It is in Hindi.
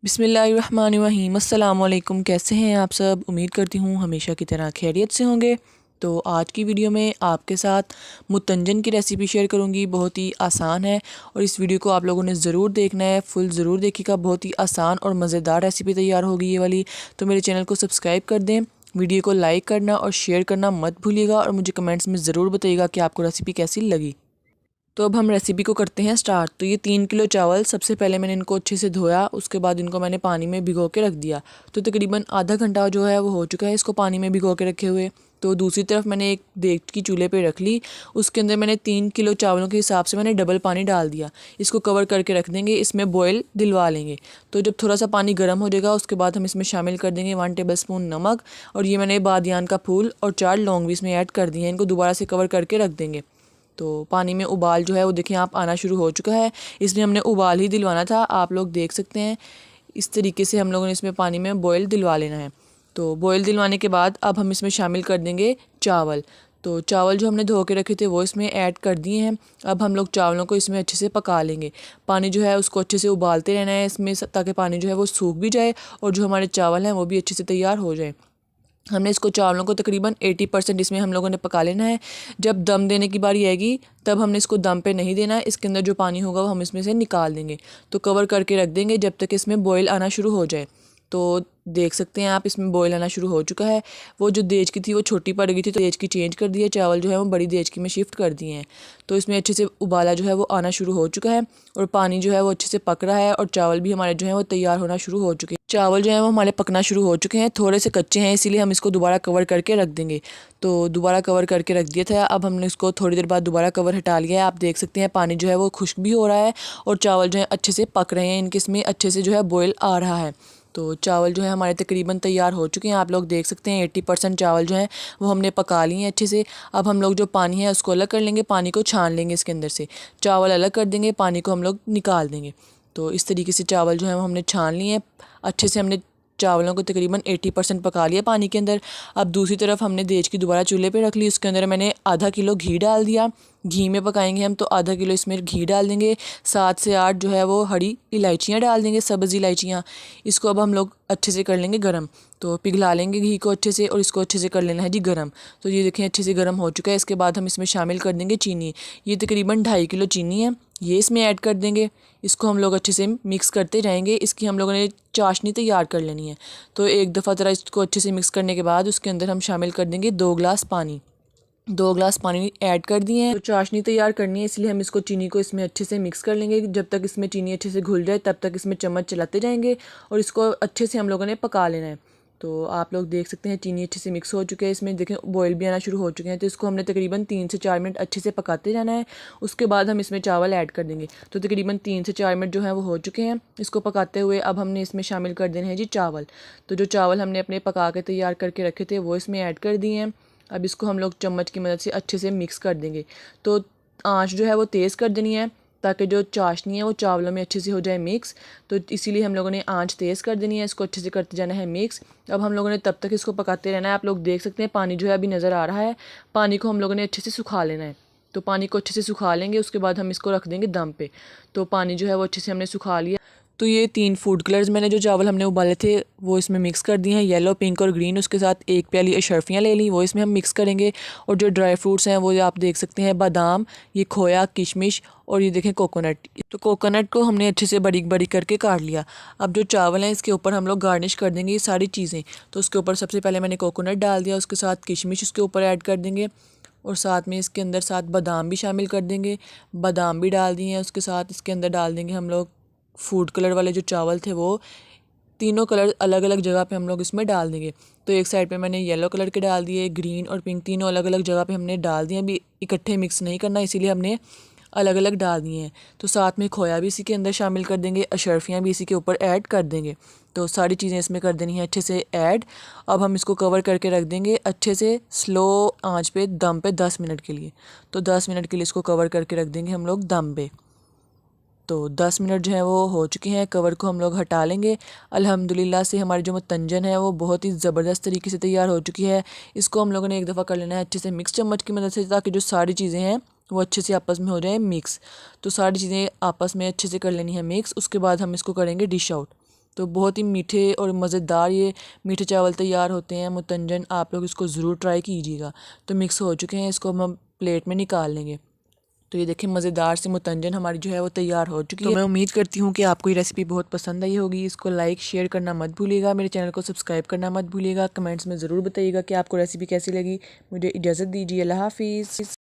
बिस्मिल्लाहिर्रहमानिर्रहीम। अस्सलाम वालेकुम। कैसे हैं आप सब? उम्मीद करती हूँ हमेशा की तरह खैरियत से होंगे। तो आज की वीडियो में आपके साथ मुतंजन की रेसिपी शेयर करूँगी। बहुत ही आसान है और इस वीडियो को आप लोगों ने ज़रूर देखना है, फुल ज़रूर देखिएगा। बहुत ही आसान और मज़ेदार रेसिपी तैयार होगी ये वाली। तो मेरे चैनल को सब्सक्राइब कर दें, वीडियो को लाइक करना और शेयर करना मत भूलिएगा और मुझे कमेंट्स में ज़रूर बताइएगा कि आपको रेसिपी कैसी लगी। तो अब हम रेसिपी को करते हैं स्टार्ट। तो ये 3 किलो चावल, सबसे पहले मैंने इनको अच्छे से धोया, उसके बाद इनको मैंने पानी में भिगो के रख दिया। तो तकरीबन आधा घंटा जो है वो हो चुका है इसको पानी में भिगो के रखे हुए। तो दूसरी तरफ मैंने एक देगची चूल्हे पे रख ली, उसके अंदर मैंने 3 किलो चावलों के हिसाब से मैंने डबल पानी डाल दिया। इसको कवर करके रख देंगे, इसमें बॉयल दिलवा लेंगे। तो जब थोड़ा सा पानी गर्म हो जाएगा उसके बाद हम इसमें शामिल कर देंगे 1 टेबल स्पून नमक, और ये मैंने बादियान का फूल और 4 लौंग भी इसमें ऐड कर दिए हैं। इनको दोबारा से कवर करके रख देंगे। तो पानी में उबाल जो है वो देखें आप आना शुरू हो चुका है। इसमें हमने उबाल ही दिलवाना था, आप लोग देख सकते हैं। इस तरीके से हम लोगों ने इसमें पानी में बॉयल दिलवा लेना है। तो बॉयल दिलवाने के बाद अब हम इसमें शामिल कर देंगे चावल। तो चावल जो हमने धो के रखे थे वो इसमें ऐड कर दिए हैं। अब हम लोग चावलों को इसमें अच्छे से पका लेंगे। पानी जो है उसको अच्छे से उबालते रहना है इसमें, ताकि पानी जो है वो सूख भी जाए और जो हमारे चावल हैं वो भी अच्छे से तैयार हो जाए। हमने इसको चावलों को तकरीबन 80% इसमें हम लोगों ने पका लेना है। जब दम देने की बारी आएगी तब हमने इसको दम पे नहीं देना है, इसके अंदर जो पानी होगा वो हम इसमें से निकाल देंगे। तो कवर करके रख देंगे जब तक इसमें बॉयल आना शुरू हो जाए। तो देख सकते हैं आप, इसमें बॉयल आना शुरू हो चुका है। वो जो देज की थी वो छोटी पड़ गई थी तो देज की चेंज कर दी है, चावल जो है वो बड़ी देज की में शिफ्ट कर दिए हैं। तो इसमें अच्छे से उबाला जो है वो आना शुरू हो चुका है और पानी जो है वो अच्छे से पक रहा है और चावल भी हमारे जो है वो तैयार होना शुरू हो चुके हैं। चावल जो है वो हमारे पकना शुरू हो चुके हैं, थोड़े से कच्चे हैं इसीलिए हम इसको दोबारा कवर करके रख देंगे। तो दोबारा कवर करके रख दिया था। अब हमने इसको थोड़ी देर बाद दोबारा कवर हटा लिया है। आप देख सकते हैं पानी जो है वो खुश्क भी हो रहा है और चावल जो है अच्छे से पक रहे हैं, इनके इसमें अच्छे से जो है बॉयल आ रहा है। तो चावल जो है हमारे तकरीबन तैयार हो चुके हैं। आप लोग देख सकते हैं 80% चावल जो हैं वो हमने पका लिए हैं अच्छे से। अब हम लोग जो पानी है उसको अलग कर लेंगे, पानी को छान लेंगे इसके अंदर से, चावल अलग कर देंगे, पानी को हम लोग निकाल देंगे। तो इस तरीके से चावल जो है वो हमने छान लिए हैं अच्छे से। हमने चावलों को तकरीबन 80% पका लिया पानी के अंदर। अब दूसरी तरफ हमने देज की दोबारा चूल्हे पे रख ली, उसके अंदर मैंने आधा किलो घी डाल दिया। घी में पकाएंगे हम तो आधा किलो इसमें घी डाल देंगे। 7 से 8 जो है वो हरी इलायचियाँ डाल देंगे, सब्ज़ इलायचियाँ। इसको अब हम लोग अच्छे से कर लेंगे गरम। तो पिघला लेंगे घी को अच्छे से और इसको अच्छे से कर लेना है जी गरम। तो ये देखें अच्छे से गरम हो चुका है। इसके बाद हम इसमें शामिल कर देंगे चीनी। ये तकरीबन 2.5 किलो चीनी है, ये इसमें ऐड कर देंगे। इसको हम लोग अच्छे से मिक्स करते रहेंगे। इसकी हम लोगों ने चाशनी तैयार कर लेनी है। तो एक दफ़ा ज़रा इसको अच्छे से मिक्स करने के बाद उसके अंदर हम शामिल कर देंगे 2 गिलास पानी। 2 गिलास पानी ऐड कर दिए हैं। तो चाशनी तैयार करनी है इसलिए हम इसको चीनी को इसमें अच्छे से मिक्स कर लेंगे। जब तक इसमें चीनी अच्छे से घुल जाए तब तक इसमें चम्मच चलाते जाएंगे और इसको अच्छे से हम लोगों ने पका लेना है। तो आप लोग देख सकते हैं चीनी अच्छे से मिक्स हो चुके हैं, इसमें देखें बॉयल भी आना शुरू हो चुके हैं। तो इसको हमने तकरीबन 3 से 4 मिनट अच्छे से पकाते जाना है। उसके बाद हम इसमें चावल ऐड कर देंगे। तो तकरीबन 3 से 4 मिनट जो है वो हो चुके हैं इसको पकाते हुए। अब हमने इसमें शामिल कर देने हैं जी चावल। तो जो चावल हमने अपने पका के तैयार करके रखे थे वो इसमें ऐड कर दिए हैं। अब इसको हम लोग चम्मच की मदद से अच्छे से मिक्स कर देंगे। तो आंच जो है वो तेज़ कर देनी है ताकि जो चाशनी है वो चावलों में अच्छे से हो जाए मिक्स। तो इसीलिए हम लोगों ने आंच तेज़ कर देनी है, इसको अच्छे से करते जाना है मिक्स। अब हम लोगों ने तब तक इसको पकाते रहना है। आप लोग देख सकते हैं पानी जो है अभी नज़र आ रहा है, पानी को हम लोगों ने अच्छे से सुखा लेना है। तो पानी को अच्छे से सुखा लेंगे, उसके बाद हम इसको रख देंगे दम पे। तो पानी जो है वो अच्छे से हमने सुखा लिया। तो ये 3 फूड कलर्स मैंने जो चावल हमने उबाले थे वो इसमें मिक्स कर दिए हैं, येलो, पिंक और ग्रीन। उसके साथ 1 प्याली अशर्फियाँ ले ली, वो इसमें हम मिक्स करेंगे। और जो ड्राई फ्रूट्स हैं वो आप देख सकते हैं, बादाम, ये खोया, किशमिश और ये देखें कोकोनट। तो कोकोनट को हमने अच्छे से बारीक बारीक करके काट लिया। अब जो चावल हैं इसके ऊपर हम लोग गार्निश कर देंगे ये सारी चीज़ें। तो उसके ऊपर सबसे पहले मैंने कोकोनट डाल दिया, उसके साथ किशमिश उसके ऊपर ऐड कर देंगे और साथ में इसके अंदर साथ बादाम भी शामिल कर देंगे। बादाम भी डाल दिए हैं, उसके साथ इसके अंदर डाल देंगे हम लोग फूड कलर वाले जो चावल थे वो तीनों कलर अलग अलग जगह पे हम लोग इसमें डाल देंगे। तो एक साइड पे मैंने येलो कलर के डाल दिए, ग्रीन और पिंक तीनों अलग अलग जगह पे हमने डाल दिए। अभी इकट्ठे मिक्स नहीं करना इसीलिए हमने अलग अलग डाल दिए हैं। तो साथ में खोया भी इसी के अंदर शामिल कर देंगे, अशर्फियाँ भी इसी के ऊपर ऐड कर देंगे। तो सारी चीज़ें इसमें कर देनी है अच्छे से ऐड। अब हम इसको कवर करके रख देंगे अच्छे से स्लो आंच पे दम पे 10 मिनट के लिए। तो 10 मिनट के लिए इसको कवर करके रख देंगे हम लोग दम पे। तो 10 मिनट जो है वो हो चुके हैं, कवर को हम लोग हटा लेंगे। अल्हम्दुलिल्लाह से हमारी जो मुतंजन है वो बहुत ही ज़बरदस्त तरीके से तैयार हो चुकी है। इसको हम लोगों ने एक दफ़ा कर लेना है अच्छे से मिक्स चम्मच की मदद से, ताकि जो सारी चीज़ें हैं वो अच्छे से आपस में हो जाए मिक्स। तो सारी चीज़ें आपस में अच्छे से कर लेनी है मिक्स। उसके बाद हम इसको करेंगे डिश आउट। तो बहुत ही मीठे और मज़ेदार ये मीठे चावल तैयार होते हैं मुतंजन। आप लोग इसको ज़रूर ट्राई कीजिएगा। तो मिक्स हो चुके हैं, इसको हम प्लेट में निकाल लेंगे। तो ये देखिए मज़ेदार से मुतंजन हमारी जो है वो तैयार हो चुकी है। तो मैं उम्मीद करती हूँ कि आपको ये रेसिपी बहुत पसंद आई होगी। इसको लाइक शेयर करना मत भूलिएगा, मेरे चैनल को सब्सक्राइब करना मत भूलिएगा। कमेंट्स में ज़रूर बताइएगा कि आपको रेसिपी कैसी लगी। मुझे इजाज़त दीजिए, अल्लाह हाफ़िज़।